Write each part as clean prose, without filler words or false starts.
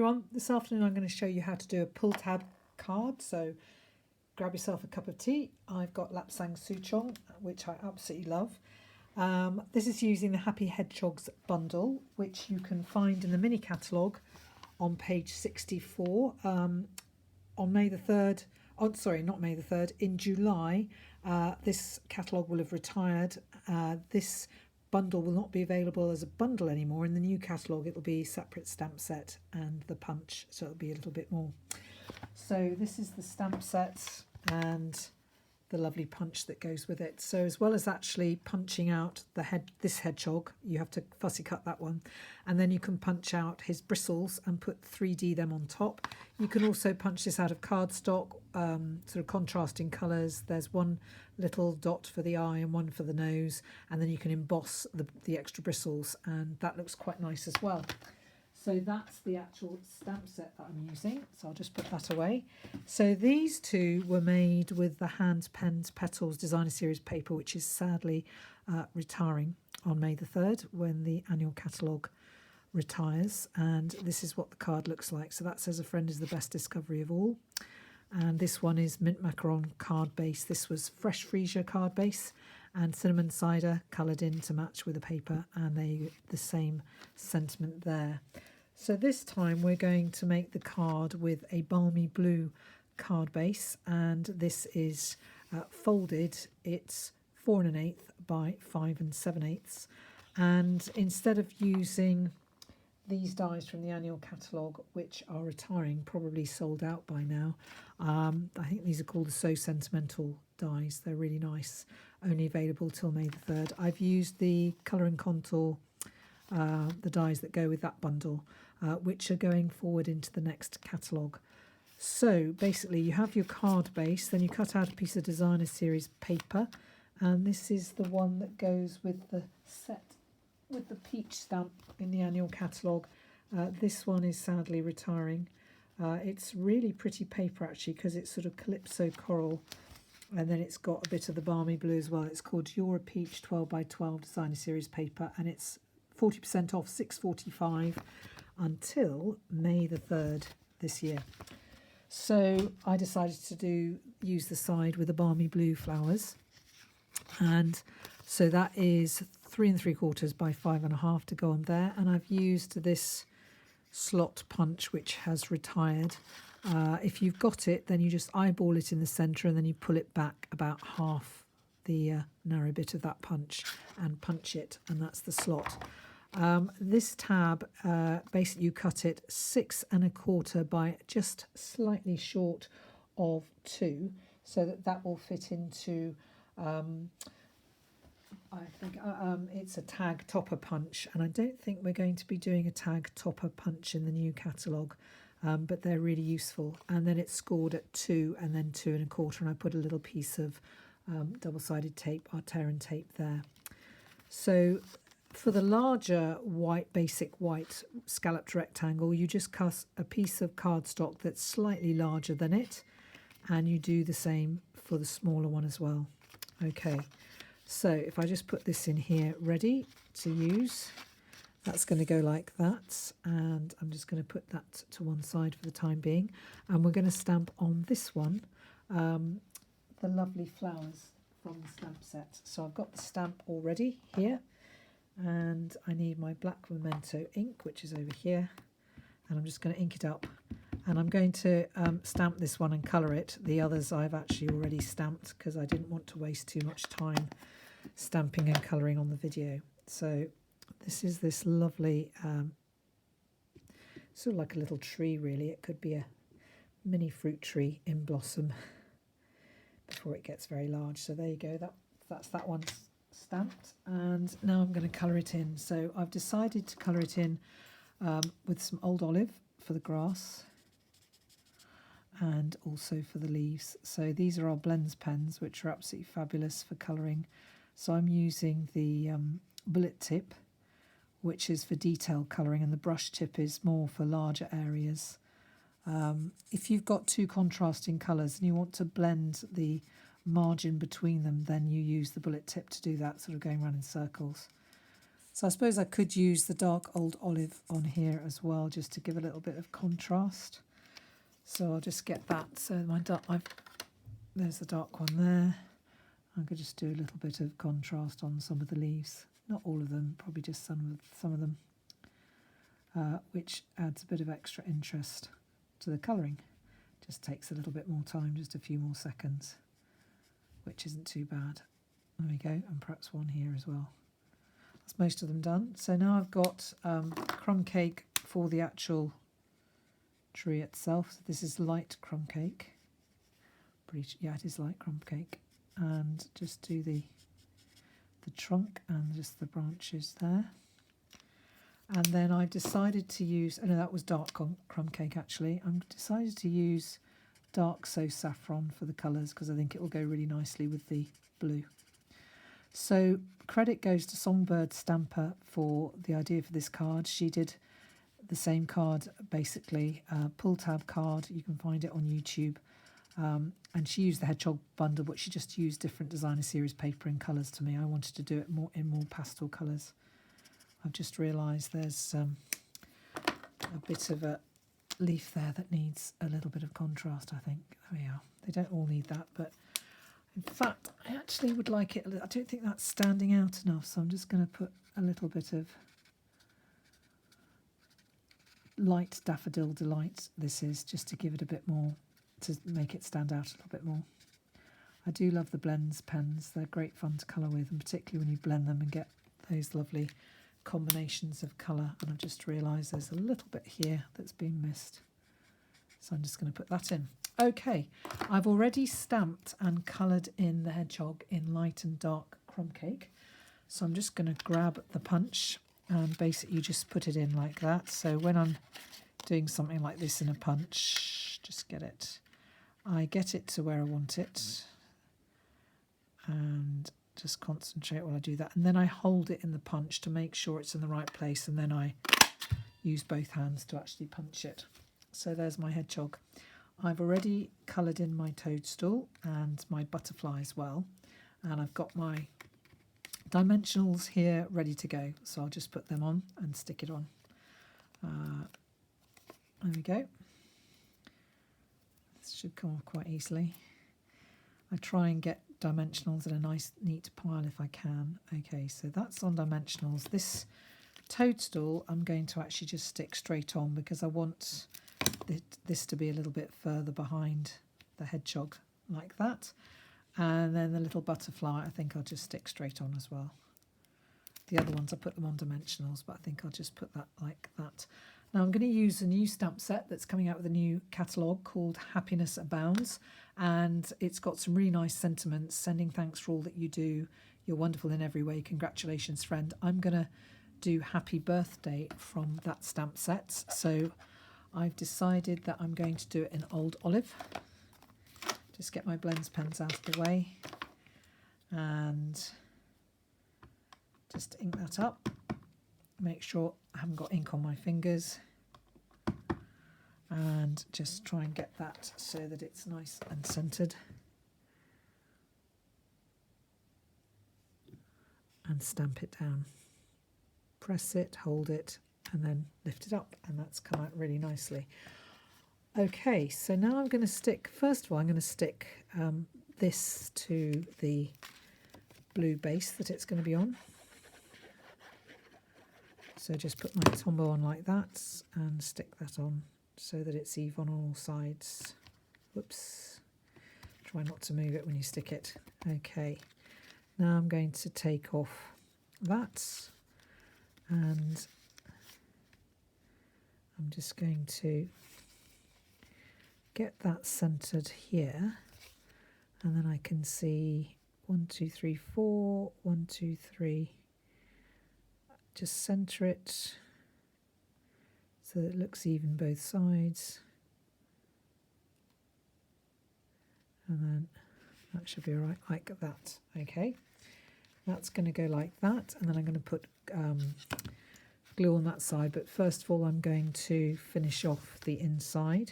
everyone, this afternoon I'm going to show you how to do a pull tab card. So grab yourself a cup of tea. I've got Lapsang Souchong, which I absolutely love. This is using the Happy Hedgehogs bundle, which you can find in the mini catalogue on page 64. On May the 3rd, oh sorry, not May the 3rd, in July, this catalogue will have retired. This bundle will not be available as a bundle anymore. In the new catalogue it will be separate stamp set and the punch, so it'll be a little bit more. So this is the stamp set and the lovely punch that goes with it. So as well as actually punching out this hedgehog, you have to fussy cut that one, and then you can punch out his bristles and put 3D them on top. You can also punch this out of cardstock, sort of contrasting colours. There's one little dot for the eye and one for the nose, and then you can emboss the extra bristles, and that looks quite nice as well. So that's the actual stamp set that I'm using. So I'll just put that away. So these two were made with the Hand Pens Petals Designer Series paper, which is sadly retiring on May the 3rd when the annual catalogue retires. And this is what the card looks like. So that says a friend is the best discovery of all. And this one is mint macaron card base. This was fresh freesia card base and cinnamon cider coloured in to match with the paper, and the same sentiment there. So this time we're going to make the card with a balmy blue card base, and this is folded. It's 4 1/8 by 5 7/8, and instead of using these dies from the annual catalogue, which are retiring, probably sold out by now, I think these are called the So Sentimental dies. They're really nice, only available till May the 3rd. I've used the Colour and Contour, the dies that go with that bundle, which are going forward into the next catalogue. So basically you have your card base, then you cut out a piece of Designer Series paper, and this is the one that goes with the set with the peach stamp in the annual catalogue. This one is sadly retiring. It's really pretty paper actually, because it's sort of calypso coral, and then it's got a bit of the balmy blue as well. It's called Diora Peach 12 by 12 Designer Series paper, and it's 40% off, $6.45 until May the 3rd this year. So I decided to use the side with the balmy blue flowers, and so that is 3 3/4 by 5 1/2 to go on there. And I've used this slot punch, which has retired. If you've got it, then you just eyeball it in the centre, and then you pull it back about half the narrow bit of that punch and punch it, and that's the slot. This tab, basically you cut it 6 1/4 by just slightly short of 2, so that will fit into, I think it's a tag topper punch, and I don't think we're going to be doing a tag topper punch in the new catalogue, but they're really useful. And then it's scored at 2 and then 2 1/4, and I put a little piece of double-sided tape, Arteran tape there. So for the larger basic white scalloped rectangle, you just cut a piece of cardstock that's slightly larger than it, and you do the same for the smaller one as well. Okay. So if I just put this in here ready to use, that's going to go like that, and I'm just going to put that to one side for the time being, and we're going to stamp on this one the lovely flowers from the stamp set. So I've got the stamp already here, and I need my black memento ink, which is over here, and I'm just going to ink it up, and I'm going to stamp this one and colour it. The others I've actually already stamped because I didn't want to waste too much time stamping and colouring on the video. So this is this lovely, sort of like a little tree really. It could be a mini fruit tree in blossom before it gets very large. So there you go, that's that one stamped, and now I'm going to colour it in. So I've decided to colour it in with some Old Olive for the grass and also for the leaves. So these are our blends pens, which are absolutely fabulous for colouring. So I'm using the bullet tip, which is for detail colouring, and the brush tip is more for larger areas. If you've got two contrasting colours and you want to blend the margin between them, then you use the bullet tip to do that, sort of going around in circles. So I suppose I could use the dark old olive on here as well, just to give a little bit of contrast. So I'll just get that. So my dark, there's the dark one there. I could just do a little bit of contrast on some of the leaves. Not all of them, probably just some of them, which adds a bit of extra interest to the colouring. Just takes a little bit more time, just a few more seconds, which isn't too bad. There we go, and perhaps one here as well. That's most of them done. So now I've got crumb cake for the actual tree itself. So this is light crumb cake. Yeah, it is light crumb cake. And just do the trunk and just the branches there. And then I decided to use, oh no, that was dark crumb cake actually. I've decided to use dark So Saffron for the colours because I think it will go really nicely with the blue. So credit goes to Songbird Stamper for the idea for this card. She did the same card, basically, pull tab card. You can find it on YouTube. And she used the Hedgehog bundle, but she just used different designer series paper in colours to me. I wanted to do it in more pastel colours. I've just realised there's a bit of a leaf there that needs a little bit of contrast, I think. There we are. They don't all need that, but in fact, I actually would like it. I don't think that's standing out enough, so I'm just going to put a little bit of light Daffodil Delight. This is just to give it a bit more, to make it stand out a little bit more. I do love the blends pens. They're great fun to colour with, and particularly when you blend them and get those lovely combinations of colour. And I've just realised there's a little bit here that's been missed, so I'm just going to put that in. Okay, I've already stamped and coloured in the hedgehog in light and dark crumb cake, so I'm just going to grab the punch and basically just put it in like that. So when I'm doing something like this in a punch, just I get it to where I want it and just concentrate while I do that, and then I hold it in the punch to make sure it's in the right place, and then I use both hands to actually punch it. So there's my hedgehog. I've already coloured in my toadstool and my butterfly as well, and I've got my dimensionals here ready to go, so I'll just put them on and stick it on. There we go. This should come off quite easily. I try and get dimensionals in a nice neat pile if I can. Okay, so that's on dimensionals. This toadstool I'm going to actually just stick straight on because I want this to be a little bit further behind the hedgehog like that. And then the little butterfly I think I'll just stick straight on as well. The other ones I put them on dimensionals, but I think I'll just put that like that. Now I'm going to use a new stamp set that's coming out with a new catalogue called Happiness Abounds, and it's got some really nice sentiments, sending thanks for all that you do, you're wonderful in every way, congratulations friend. I'm going to do happy birthday from that stamp set, so I've decided that I'm going to do it in Old Olive. Just get my blends pens out of the way and just ink that up. Make sure I haven't got ink on my fingers, and just try and get that so that it's nice and centered, and stamp it down. Press it, hold it, and then lift it up, and that's come out really nicely. Okay, so now I'm going to stick, first of all I'm going to stick this to the blue base that it's going to be on. So just put my Tombow on like that and stick that on so that it's even on all sides. Whoops. Try not to move it when you stick it. Okay. Now I'm going to take off that, and I'm just going to get that centered here, and then I can see 1, 2, 3, 4, 1, 2, 3. Just center it so that it looks even both sides, and then that should be right like that. Okay, that's going to go like that, and then I'm going to put glue on that side, but first of all I'm going to finish off the inside.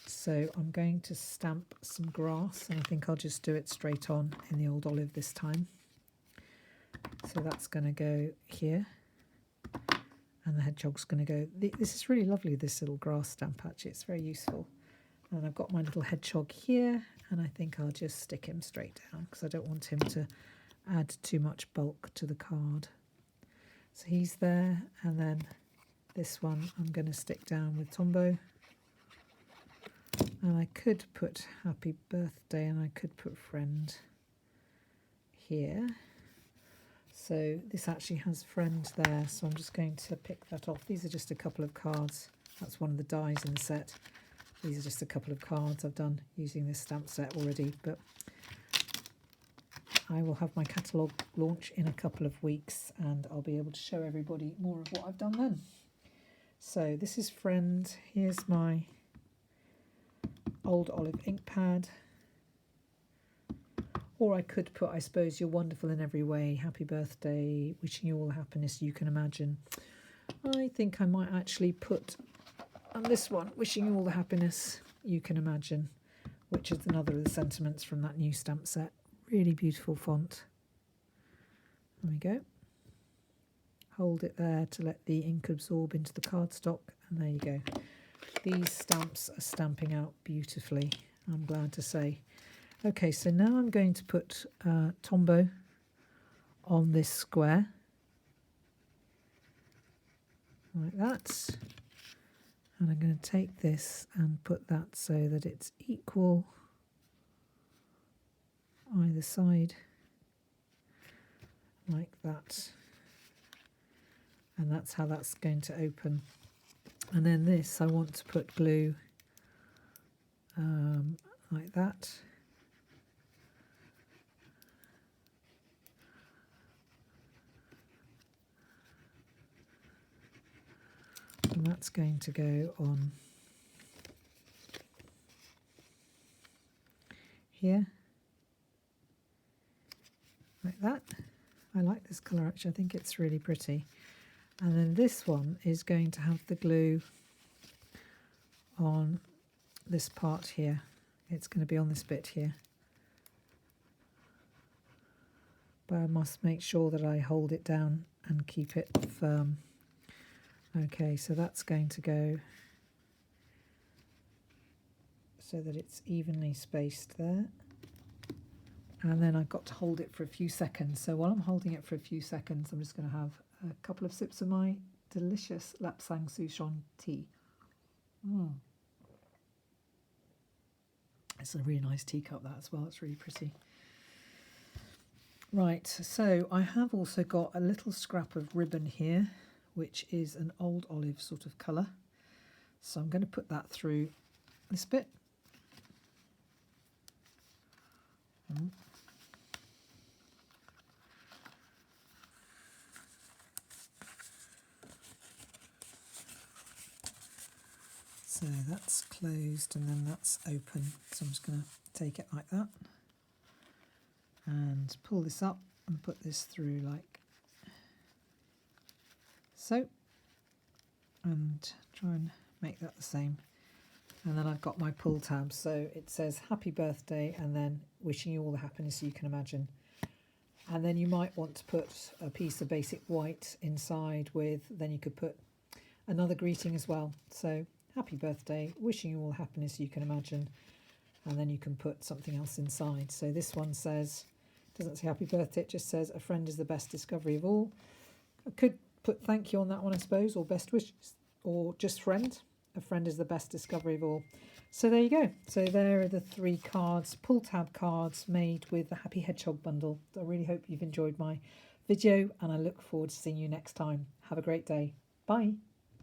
So I'm going to stamp some grass, and I think I'll just do it straight on in the Old Olive this time. So that's going to go here. And the hedgehog's going to go. This is really lovely, this little grass stamp actually. It's very useful. And I've got my little hedgehog here, and I think I'll just stick him straight down because I don't want him to add too much bulk to the card. So he's there, and then this one I'm going to stick down with Tombow. And I could put happy birthday, and I could put friend here. So this actually has friend there, so I'm just going to pick that off. These are just a couple of cards. That's one of the dies in the set. These are just a couple of cards I've done using this stamp set already, but I will have my catalogue launch in a couple of weeks and I'll be able to show everybody more of what I've done then. So this is friend. Here's my old olive ink pad. Or I could put, I suppose, you're wonderful in every way, happy birthday, wishing you all the happiness you can imagine. I think I might actually put on this one, wishing you all the happiness you can imagine, which is another of the sentiments from that new stamp set. Really beautiful font. There we go. Hold it there to let the ink absorb into the cardstock, and there you go. These stamps are stamping out beautifully, I'm glad to say. Okay, so now I'm going to put Tombow on this square, like that. And I'm going to take this and put that so that it's equal either side, like that. And that's how that's going to open. And then this, I want to put glue like that. And that's going to go on here, like that. I like this colour actually, I think it's really pretty. And then this one is going to have the glue on this part here. It's going to be on this bit here. But I must make sure that I hold it down and keep it firm. Okay, so that's going to go so that it's evenly spaced there. And then I've got to hold it for a few seconds. So while I'm holding it for a few seconds, I'm just going to have a couple of sips of my delicious Lapsang Souchong tea. It's a really nice teacup, that as well. It's really pretty. Right, so I have also got a little scrap of ribbon here, which is an old olive sort of colour. So I'm going to put that through this bit. So that's closed and then that's open. So I'm just going to take it like that and pull this up and put this through like so, and try and make that the same. And then I've got my pull tab, so it says happy birthday and then wishing you all the happiness you can imagine. And then you might want to put a piece of basic white inside with, then you could put another greeting as well. So happy birthday, wishing you all the happiness you can imagine, and then you can put something else inside. So this one says, doesn't say happy birthday, it just says a friend is the best discovery of all. I could put thank you on that one, I suppose, or best wishes, or just friend. A friend is the best discovery of all. So there you go. So there are the 3 cards, pull tab cards made with the Happy Hedgehog bundle. I really hope you've enjoyed my video and I look forward to seeing you next time. Have a great day. Bye.